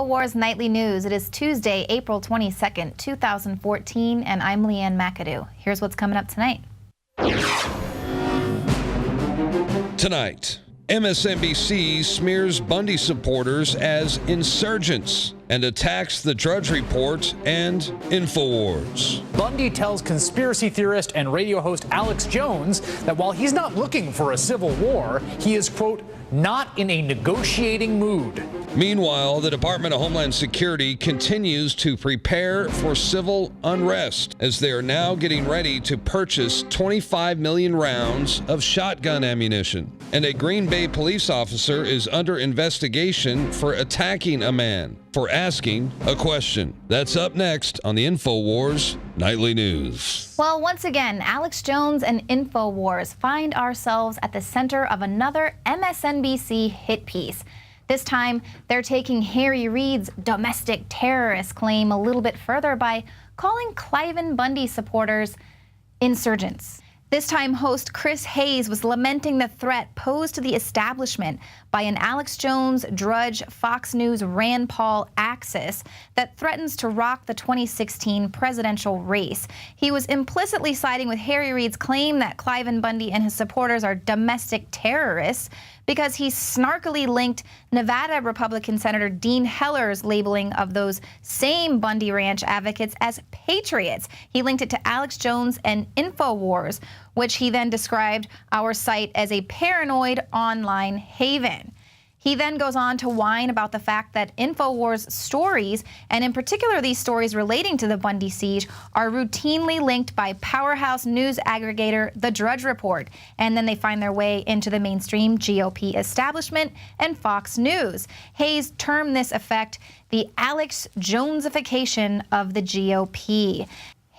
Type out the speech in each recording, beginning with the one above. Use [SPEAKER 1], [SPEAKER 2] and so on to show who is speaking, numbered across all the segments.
[SPEAKER 1] Infowars Nightly News. It is Tuesday, April 22nd, 2014, and I'm Ann McAdoo. Here's what's coming up tonight.
[SPEAKER 2] Tonight, MSNBC smears Bundy supporters as insurgents and attacks the Drudge Report and Infowars.
[SPEAKER 3] Bundy tells conspiracy theorist and radio host Alex Jones that while he's not looking for a civil war, he is, quote, not in a negotiating mood.
[SPEAKER 2] Meanwhile, the Department of Homeland Security continues to prepare for civil unrest as they are now getting ready to purchase 25 million rounds of shotgun ammunition. And a Green Bay police officer is under investigation for attacking a man for asking a question. That's up next on the Infowars Nightly News.
[SPEAKER 1] Well, once again, Alex Jones and Infowars find ourselves at the center of another MSNBC hit piece. This time, they're taking Harry Reid's domestic terrorist claim a little bit further by calling Cliven Bundy supporters insurgents. This time, host Chris Hayes was lamenting the threat posed to the establishment by an Alex Jones, Drudge, Fox News, Rand Paul axis that threatens to rock the 2016 presidential race. He was implicitly siding with Harry Reid's claim that Cliven Bundy and his supporters are domestic terrorists because he snarkily linked Nevada Republican Senator Dean Heller's labeling of those same Bundy Ranch advocates as patriots. He linked it to Alex Jones and Infowars, which he then described our site as a paranoid online haven. He then goes on to whine about the fact that Infowars stories, and in particular these stories relating to the Bundy siege, are routinely linked by powerhouse news aggregator The Drudge Report, and then they find their way into the mainstream GOP establishment and Fox News. Hayes termed this effect the Alex Jonesification of the GOP.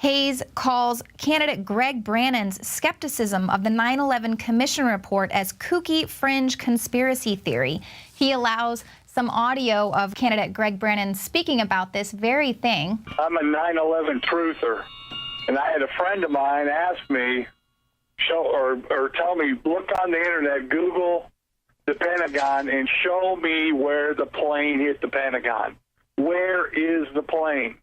[SPEAKER 1] Hayes calls candidate Greg Brannon's skepticism of the 9/11 Commission report as kooky fringe conspiracy theory. He allows some audio of candidate Greg Brannon speaking about this very thing.
[SPEAKER 4] I'm a 9/11 truther, and I had a friend of mine ask me, tell me, look on the internet, Google the Pentagon, and show me where the plane hit the Pentagon. Where is the plane?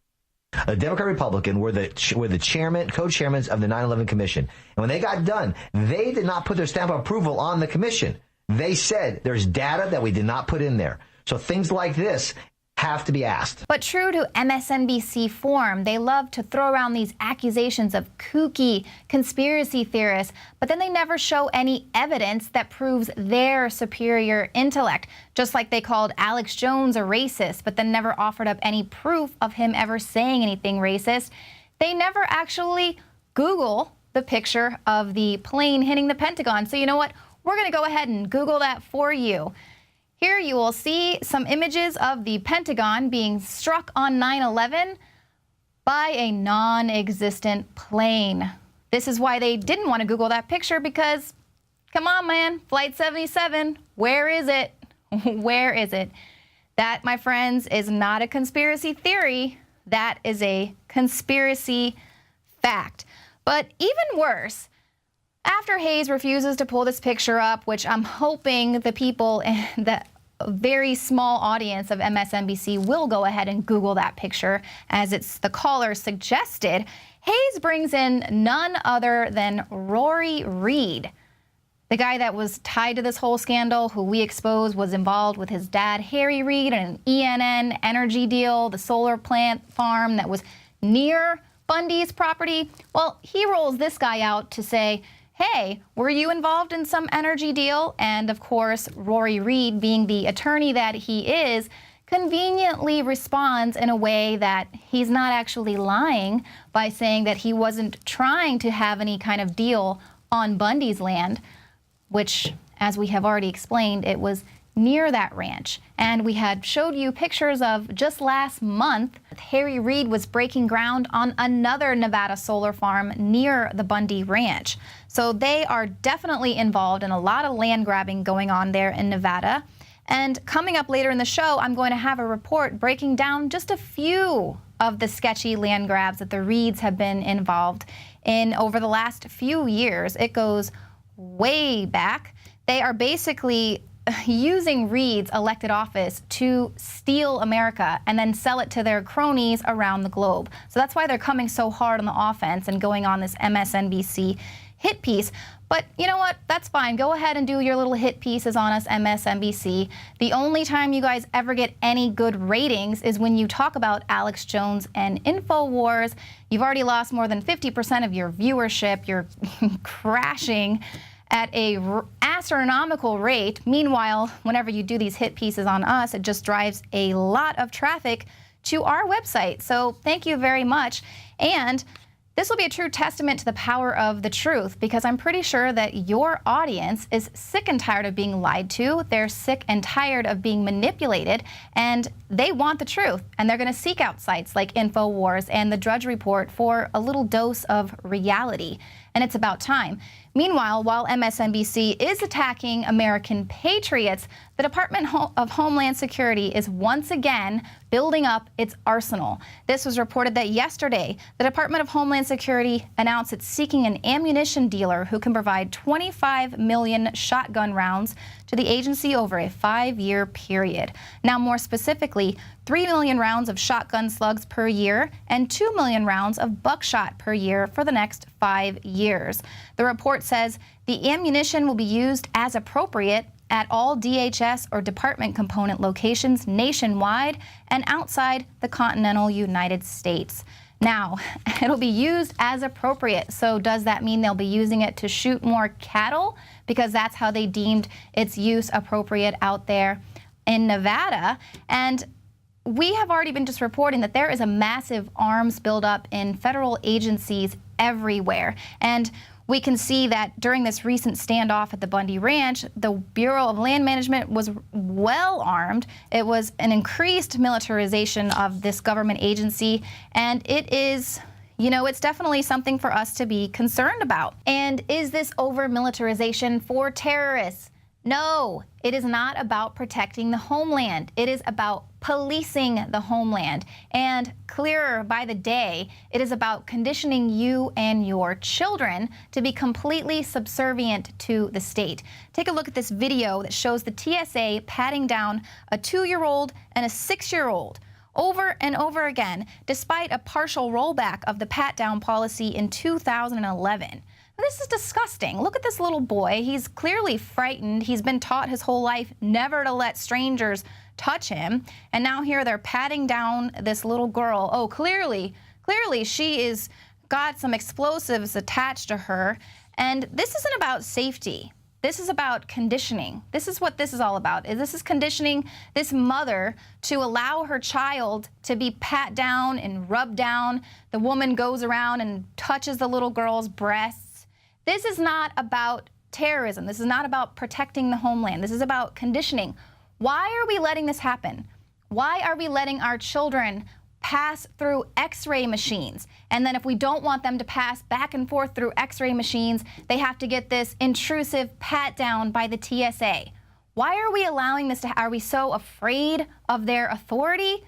[SPEAKER 5] A Democrat Republican were the co-chairmen of the 9/11 Commission. And when they got done, they did not put their stamp of approval on the commission. They said there's data that we did not put in there. So things like this have to be asked.
[SPEAKER 1] But true to MSNBC form, they love to throw around these accusations of kooky conspiracy theorists, but then they never show any evidence that proves their superior intellect. Just like they called Alex Jones a racist, but then never offered up any proof of him ever saying anything racist. They never actually Google the picture of the plane hitting the Pentagon. So you know what? We're going to go ahead and Google that for you. Here you will see some images of the Pentagon being struck on 9/11 by a non-existent plane. This is why they didn't want to Google that picture because, come on, man, Flight 77, where is it? Where is it? That, my friends, is not a conspiracy theory. That is a conspiracy fact. But even worse, after Hayes refuses to pull this picture up, which I'm hoping the people in the very small audience of MSNBC will go ahead and Google that picture, as it's the caller suggested, Hayes brings in none other than Rory Reid, the guy that was tied to this whole scandal, who we exposed was involved with his dad, Harry Reid, and an ENN energy deal, the solar plant farm that was near Bundy's property. Well, he rolls this guy out to say, hey, were you involved in some energy deal? And of course, Rory Reid, being the attorney that he is, conveniently responds in a way that he's not actually lying by saying that he wasn't trying to have any kind of deal on Bundy's land, which, as we have already explained, it was near that ranch. And we had showed you pictures of just last month, Harry Reid was breaking ground on another Nevada solar farm near the Bundy Ranch. So they are definitely involved in a lot of land grabbing going on there in Nevada. And coming up later in the show, I'm going to have a report breaking down just a few of the sketchy land grabs that the Reids have been involved in over the last few years. It goes way back. They are basically using Reid's elected office to steal America and then sell it to their cronies around the globe. So that's why they're coming so hard on the offense and going on this MSNBC hit piece. But you know what? That's fine. Go ahead and do your little hit pieces on us, MSNBC. The only time you guys ever get any good ratings is when you talk about Alex Jones and Infowars. You've already lost more than 50% of your viewership. You're crashing at a astronomical rate. Meanwhile, whenever you do these hit pieces on us, it just drives a lot of traffic to our website. So thank you very much. And this will be a true testament to the power of the truth, because I'm pretty sure that your audience is sick and tired of being lied to. They're sick and tired of being manipulated, and they want the truth. And they're going to seek out sites like Infowars and the Drudge Report for a little dose of reality. And it's about time. Meanwhile, while MSNBC is attacking American patriots, the Department of Homeland Security is once again building up its arsenal. This was reported that yesterday, the Department of Homeland Security announced it's seeking an ammunition dealer who can provide 25 million shotgun rounds to the agency over a 5-year period. Now, more specifically, 3 million rounds of shotgun slugs per year and 2 million rounds of buckshot per year for the next 5 years. The report says the ammunition will be used as appropriate at all DHS or department component locations nationwide and outside the continental United States. Now, it'll be used as appropriate. So does that mean they'll be using it to shoot more cattle? Because that's how they deemed its use appropriate out there in Nevada. And we have already been just reporting that there is a massive arms buildup in federal agencies everywhere. And we can see that during this recent standoff at the Bundy Ranch, the Bureau of Land Management was well armed. It was an increased militarization of this government agency, and it is, you know, it's definitely something for us to be concerned about. And is this over-militarization for terrorists? No, it is not about protecting the homeland. It is about policing the homeland. And clearer by the day, it is about conditioning you and your children to be completely subservient to the state. Take a look at this video that shows the TSA patting down a 2-year-old and a 6-year-old over and over again, despite a partial rollback of the pat-down policy in 2011. This is disgusting. Look at this little boy. He's clearly frightened. He's been taught his whole life never to let strangers touch him. And now here they're patting down this little girl. Oh, clearly she is got some explosives attached to her. And this isn't about safety. This is about conditioning. This is what this is all about. This is conditioning this mother to allow her child to be pat down and rubbed down. The woman goes around and touches the little girl's breasts. This is not about terrorism. This is not about protecting the homeland. This is about conditioning. Why are we letting this happen? Why are we letting our children pass through X-ray machines? And then if we don't want them to pass back and forth through X-ray machines, they have to get this intrusive pat down by the TSA. Why are we allowing this to? Are we so afraid of their authority?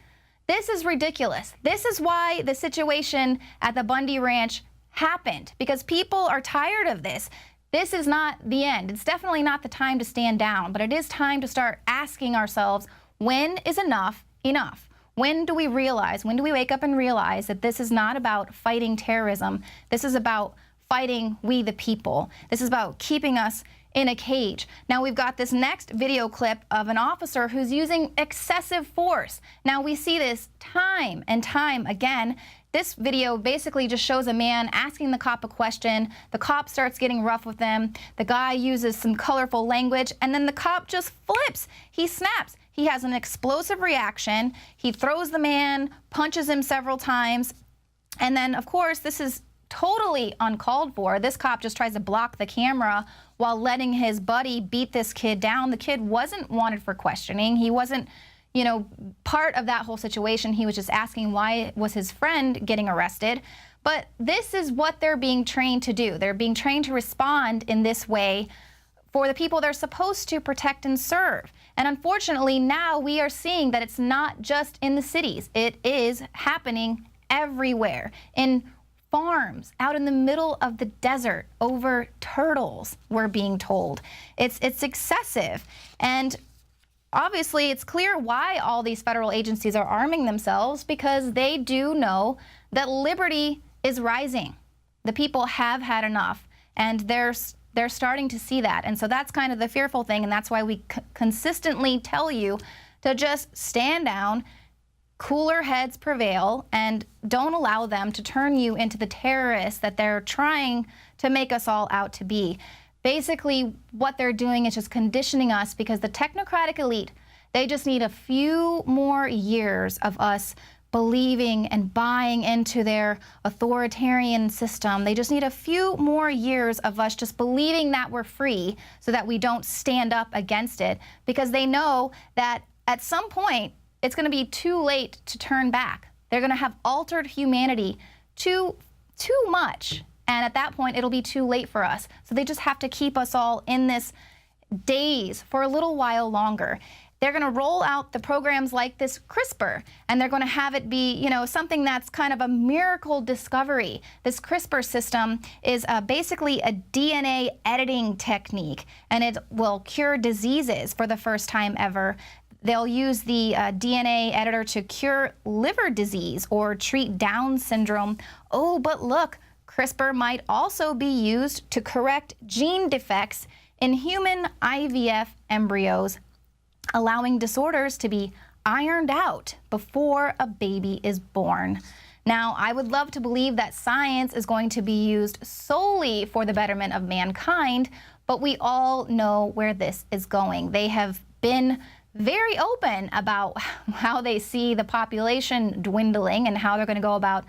[SPEAKER 1] This is ridiculous. This is why the situation at the Bundy Ranch happened, because people are tired of this. This is not the end. It's definitely not the time to stand down, but it is time to start asking ourselves, when is enough enough? When do we wake up and realize that this is not about fighting terrorism? This is about fighting we the people. This is about keeping us in a cage. Now we've got this next video clip of an officer who's using excessive force. Now we see this time and time again. This video basically just shows a man asking the cop a question. The cop starts getting rough with them. The guy uses some colorful language, and then the cop just flips. He snaps. He has an explosive reaction. He throws the man, punches him several times. And then, of course, this is totally uncalled for. This cop just tries to block the camera while letting his buddy beat this kid down. The kid wasn't wanted for questioning. He wasn't, you know, part of that whole situation. He was just asking why was his friend getting arrested. But this is what they're being trained to do. They're being trained to respond in this way for the people they're supposed to protect and serve. And unfortunately, now we are seeing that it's not just in the cities. It is happening everywhere, in farms out in the middle of the desert over turtles, we're being told. It's excessive. And obviously, it's clear why all these federal agencies are arming themselves, because they do know that liberty is rising. The people have had enough, and they're starting to see that. And so that's kind of the fearful thing, and that's why we consistently tell you to just stand down, cooler heads prevail, and don't allow them to turn you into the terrorists that they're trying to make us all out to be. Basically, what they're doing is just conditioning us, because the technocratic elite, they just need a few more years of us believing and buying into their authoritarian system. They just need a few more years of us just believing that we're free so that we don't stand up against it, because they know that at some point, it's going to be too late to turn back. They're going to have altered humanity too much. And at that point, it'll be too late for us. So they just have to keep us all in this daze for a little while longer. They're going to roll out the programs like this CRISPR, and they're going to have it be, you know, something that's kind of a miracle discovery. This CRISPR system is basically a DNA editing technique, and it will cure diseases for the first time ever. They'll use the DNA editor to cure liver disease or treat Down syndrome. Oh, but look, CRISPR might also be used to correct gene defects in human IVF embryos, allowing disorders to be ironed out before a baby is born. Now, I would love to believe that science is going to be used solely for the betterment of mankind, but we all know where this is going. They have been very open about how they see the population dwindling and how they're going to go about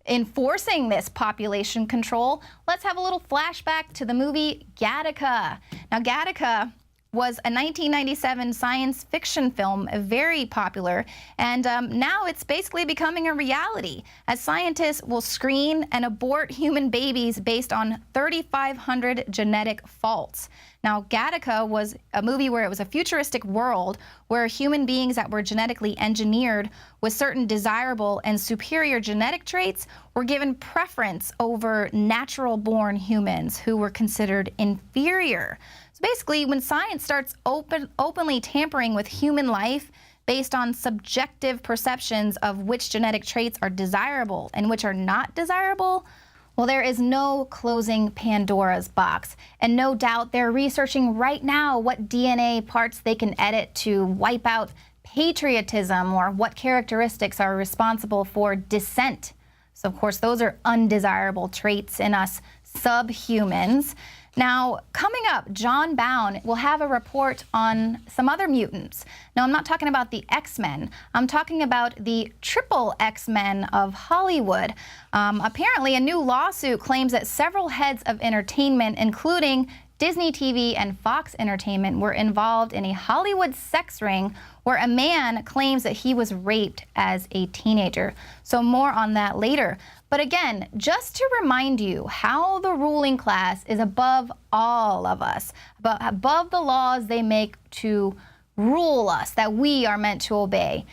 [SPEAKER 1] enforcing this population control. Let's have a little flashback to the movie Gattaca. Now, Gattaca was a 1997 science fiction film, very popular, and now it's basically becoming a reality, as scientists will screen and abort human babies based on 3,500 genetic faults. Now, Gattaca was a movie where it was a futuristic world where human beings that were genetically engineered with certain desirable and superior genetic traits were given preference over natural-born humans who were considered inferior. So basically, when science starts openly tampering with human life based on subjective perceptions of which genetic traits are desirable and which are not desirable, well, there is no closing Pandora's box. And no doubt they're researching right now what DNA parts they can edit to wipe out patriotism, or what characteristics are responsible for dissent. So, of course, those are undesirable traits in us subhumans. Now, coming up, John Bound will have a report on some other mutants. Now, I'm not talking about the X-Men. I'm talking about the triple X-Men of Hollywood. Apparently, a new lawsuit claims that several heads of entertainment, including Disney TV and Fox Entertainment, were involved in a Hollywood sex ring where a man claims that he was raped as a teenager. So more on that later. But again, just to remind you how the ruling class is above all of us, above the laws they make to rule us, that we are meant to obey.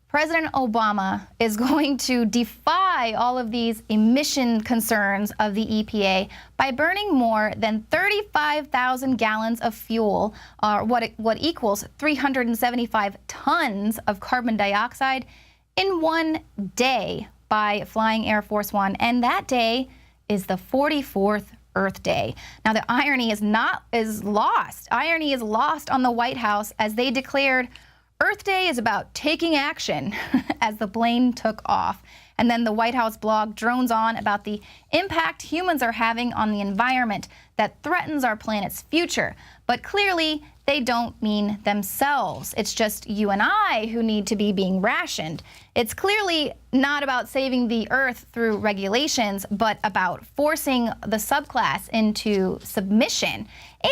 [SPEAKER 1] President Obama is going to defy all of these emission concerns of the EPA by burning more than 35,000 gallons of fuel, or what equals 375 tons of carbon dioxide in one day by flying Air Force One. And that day is the 44th Earth Day. Now, the irony is lost. Irony is lost on the White House, as they declared Earth Day is about taking action as the plane took off. And then the White House blog drones on about the impact humans are having on the environment that threatens our planet's future. But clearly, they don't mean themselves. It's just you and I who need to be being rationed. It's clearly not about saving the Earth through regulations, but about forcing the subclass into submission.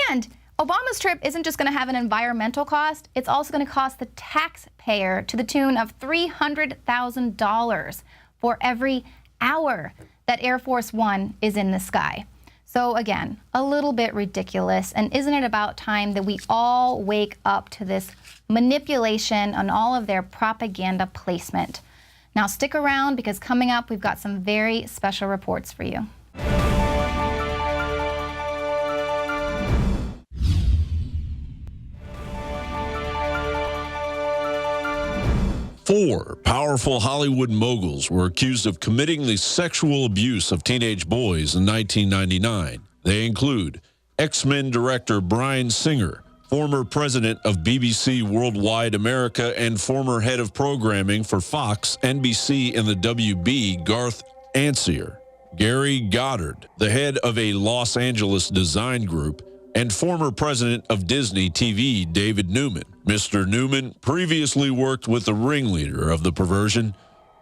[SPEAKER 1] And Obama's trip isn't just going to have an environmental cost, it's also going to cost the taxpayer to the tune of $300,000 for every hour that Air Force One is in the sky. So again, a little bit ridiculous, and isn't it about time that we all wake up to this manipulation and all of their propaganda placement? Now stick around because coming up, we've got some very special reports for you.
[SPEAKER 6] Four powerful Hollywood moguls were accused of committing the sexual abuse of teenage boys in 1999. They include X-Men director Bryan Singer, former president of BBC Worldwide America and former head of programming for Fox, NBC, and the WB, Garth Ancier, Gary Goddard, the head of a Los Angeles design group, and former president of Disney TV, David Newman. Mr. Newman previously worked with the ringleader of the perversion,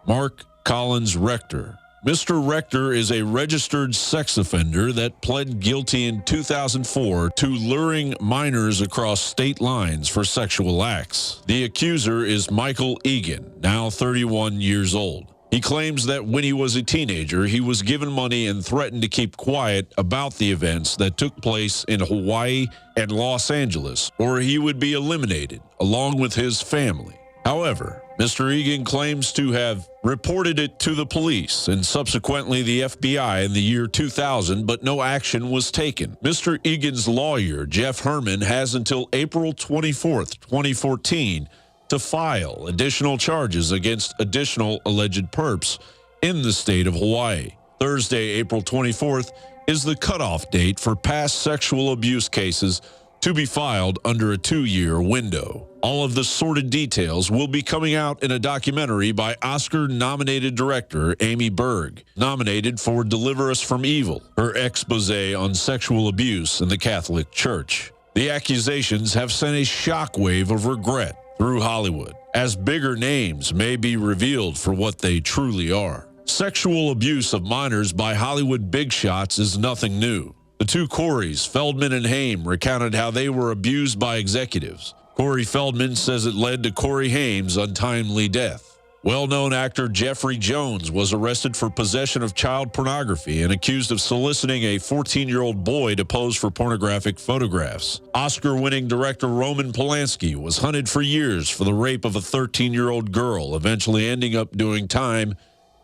[SPEAKER 6] Mark Collins Rector. Mr. Rector is a registered sex offender that pled guilty in 2004 to luring minors across state lines for sexual acts. The accuser is Michael Egan, now 31 years old. He claims that when he was a teenager, he was given money and threatened to keep quiet about the events that took place in Hawaii and Los Angeles, or he would be eliminated, along with his family. However, Mr. Egan claims to have reported it to the police and subsequently the FBI in the year 2000, but no action was taken. Mr. Egan's lawyer, Jeff Herman, has until April 24th, 2014, to file additional charges against additional alleged perps in the state of Hawaii. Thursday, April 24th, is the cutoff date for past sexual abuse cases to be filed under a 2-year window. All of the sordid details will be coming out in a documentary by Oscar-nominated director Amy Berg, nominated for Deliver Us from Evil, her expose on sexual abuse in the Catholic Church. The accusations have sent a shockwave of regret through Hollywood, as bigger names may be revealed for what they truly are. Sexual abuse of minors by Hollywood big shots is nothing new. The two Coreys, Feldman and Haim, recounted how they were abused by executives. Corey Feldman says it led to Corey Haim's untimely death. Well-known actor Jeffrey Jones was arrested for possession of child pornography and accused of soliciting a 14-year-old boy to pose for pornographic photographs. Oscar-winning director Roman Polanski was hunted for years for the rape of a 13-year-old girl, eventually ending up doing time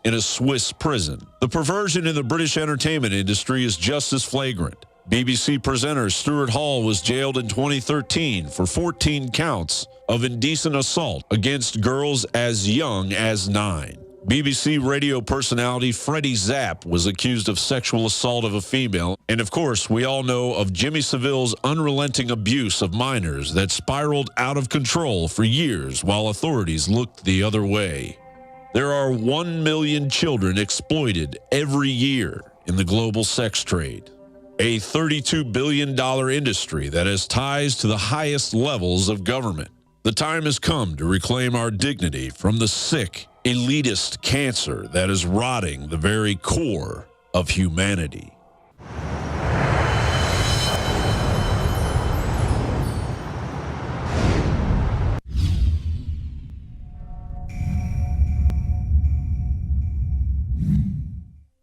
[SPEAKER 6] in a Swiss prison. The perversion in the British entertainment industry is just as flagrant. BBC presenter Stuart Hall was jailed in 2013 for 14 counts of indecent assault against girls as young as 9. BBC radio personality Freddie Zapp was accused of sexual assault of a female. And of course, we all know of Jimmy Savile's unrelenting abuse of minors that spiraled out of control for years while authorities looked the other way. There are 1 million children exploited every year in the global sex trade, a $32 billion industry that has ties to the highest levels of government. The time has come to reclaim our dignity from the sick, elitist cancer that is rotting the very core of humanity.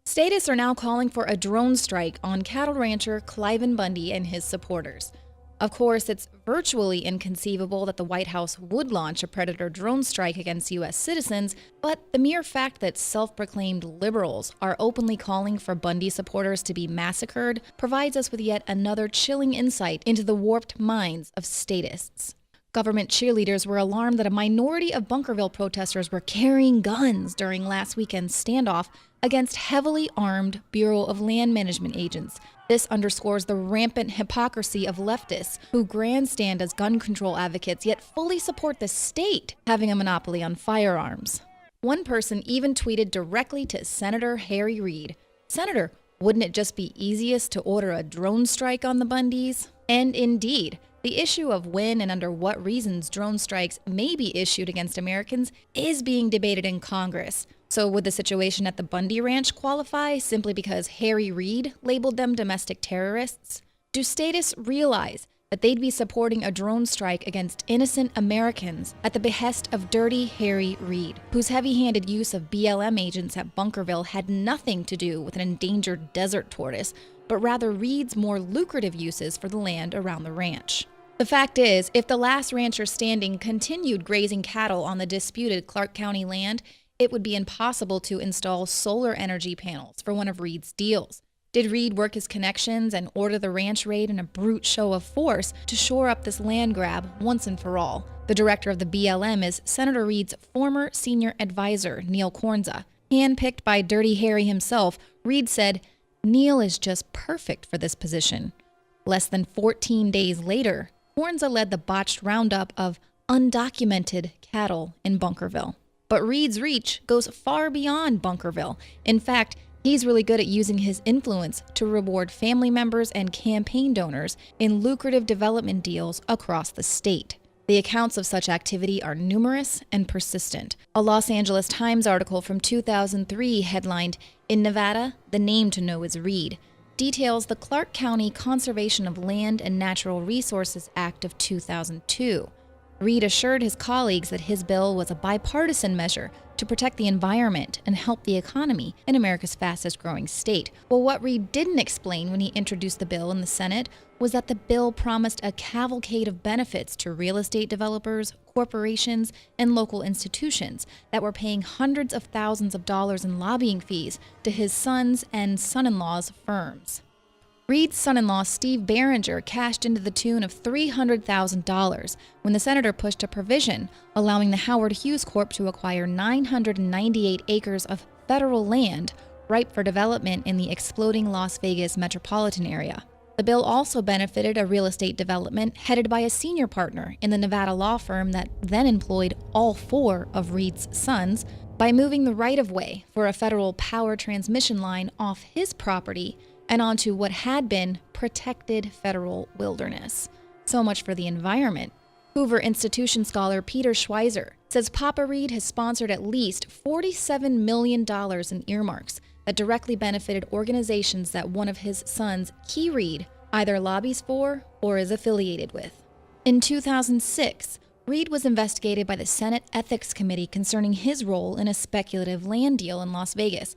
[SPEAKER 7] Statists are now calling for a drone strike on cattle rancher Cliven Bundy and his supporters. Of course, it's virtually inconceivable that the White House would launch a predator drone strike against U.S. citizens, but the mere fact that self-proclaimed liberals are openly calling for Bundy supporters to be massacred provides us with yet another chilling insight into the warped minds of statists. Government cheerleaders were alarmed that a minority of Bunkerville protesters were carrying guns during last weekend's standoff against heavily armed Bureau of Land Management agents. This underscores the rampant hypocrisy of leftists who grandstand as gun control advocates yet fully support the state having a monopoly on firearms. One person even tweeted directly to Senator Harry Reid, "Senator, wouldn't it just be easiest to order a drone strike on the Bundys?" And indeed, the issue of when and under what reasons drone strikes may be issued against Americans is being debated in Congress. So would the situation at the Bundy Ranch qualify simply because Harry Reid labeled them domestic terrorists? Do statists realize that they'd be supporting a drone strike against innocent Americans at the behest of Dirty Harry Reid, whose heavy-handed use of BLM agents at Bunkerville had nothing to do with an endangered desert tortoise, but rather Reid's more lucrative uses for the land around the ranch? The fact is, if the last rancher standing continued grazing cattle on the disputed Clark County land, it would be impossible to install solar energy panels for one of Reed's deals. Did Reed work his connections and order the ranch raid in a brute show of force to shore up this land grab once and for all? The director of the BLM is Senator Reed's former senior advisor, Neil Kornza. Handpicked by Dirty Harry himself, Reed said, "Neil is just perfect for this position." Less than 14 days later, Kornza led the botched roundup of undocumented cattle in Bunkerville. But Reed's reach goes far beyond Bunkerville. In fact, he's really good at using his influence to reward family members and campaign donors in lucrative development deals across the state. The accounts of such activity are numerous and persistent. A Los Angeles Times article from 2003 headlined, "In Nevada, the name to know is Reed," details the Clark County Conservation of Land and Natural Resources Act of 2002. Reed assured his colleagues that his bill was a bipartisan measure to protect the environment and help the economy in America's fastest-growing state. Well, what Reed didn't explain when he introduced the bill in the Senate was that the bill promised a cavalcade of benefits to real estate developers, corporations, and local institutions that were paying hundreds of thousands of dollars in lobbying fees to his sons and son-in-law's firms. Reed's son-in-law, Steve Barringer, cashed into the tune of $300,000 when the senator pushed a provision allowing the Howard Hughes Corp. To acquire 998 acres of federal land ripe for development in the exploding Las Vegas metropolitan area. The bill also benefited a real estate development headed by a senior partner in the Nevada law firm that then employed all four of Reed's sons by moving the right-of-way for a federal power transmission line off his property and onto what had been protected federal wilderness. So much for the environment. Hoover Institution scholar Peter Schweizer says Papa Reed has sponsored at least $47 million in earmarks that directly benefited organizations that one of his sons, Key Reed, either lobbies for or is affiliated with. In 2006, Reed was investigated by the Senate Ethics Committee concerning his role in a speculative land deal in Las Vegas.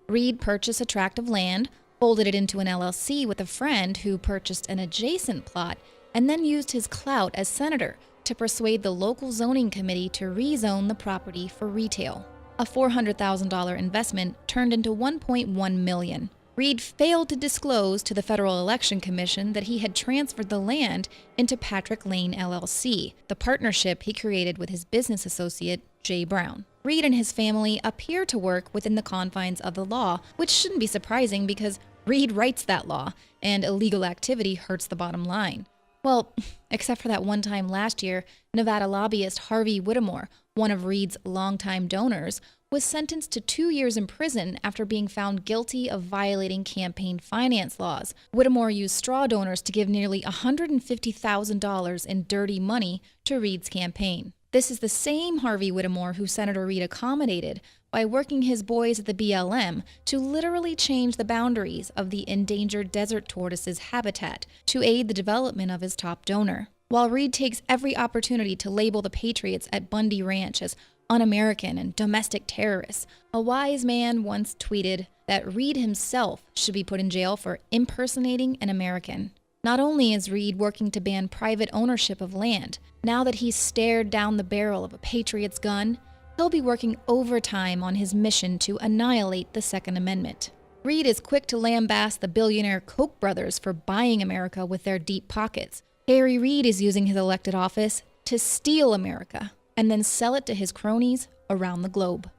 [SPEAKER 7] Reed purchased a tract of land, folded it into an LLC with a friend who purchased an adjacent plot, and then used his clout as senator to persuade the local zoning committee to rezone the property for retail. A $400,000 investment turned into $1.1 million. Reed failed to disclose to the Federal Election Commission that he had transferred the land into Patrick Lane LLC, the partnership he created with his business associate, Jay Brown. Reed and his family appear to work within the confines of the law, which shouldn't be surprising because Reed writes that law, and illegal activity hurts the bottom line. Well, except for that one time last year, Nevada lobbyist Harvey Whittemore, one of Reed's longtime donors, was sentenced to 2 years in prison after being found guilty of violating campaign finance laws. Whittemore used straw donors to give nearly $150,000 in dirty money to Reed's campaign. This is the same Harvey Whittemore who Senator Reed accommodated by working his boys at the BLM to literally change the boundaries of the endangered desert tortoise's habitat to aid the development of his top donor. While Reed takes every opportunity to label the patriots at Bundy Ranch as un-American and domestic terrorists, a wise man once tweeted that Reed himself should be put in jail for impersonating an American. Not only is Reed working to ban private ownership of land, now that he's stared down the barrel of a patriot's gun, he'll be working overtime on his mission to annihilate the Second Amendment. Reed is quick to lambaste the billionaire Koch brothers for buying America with their deep pockets. Harry Reid is using his elected office to steal America and then sell it to his cronies around the globe.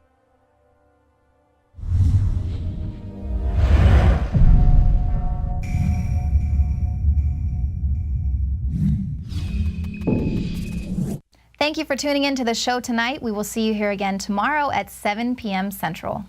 [SPEAKER 1] Thank you for tuning in to the show tonight. We will see you here again tomorrow at 7 p.m. Central.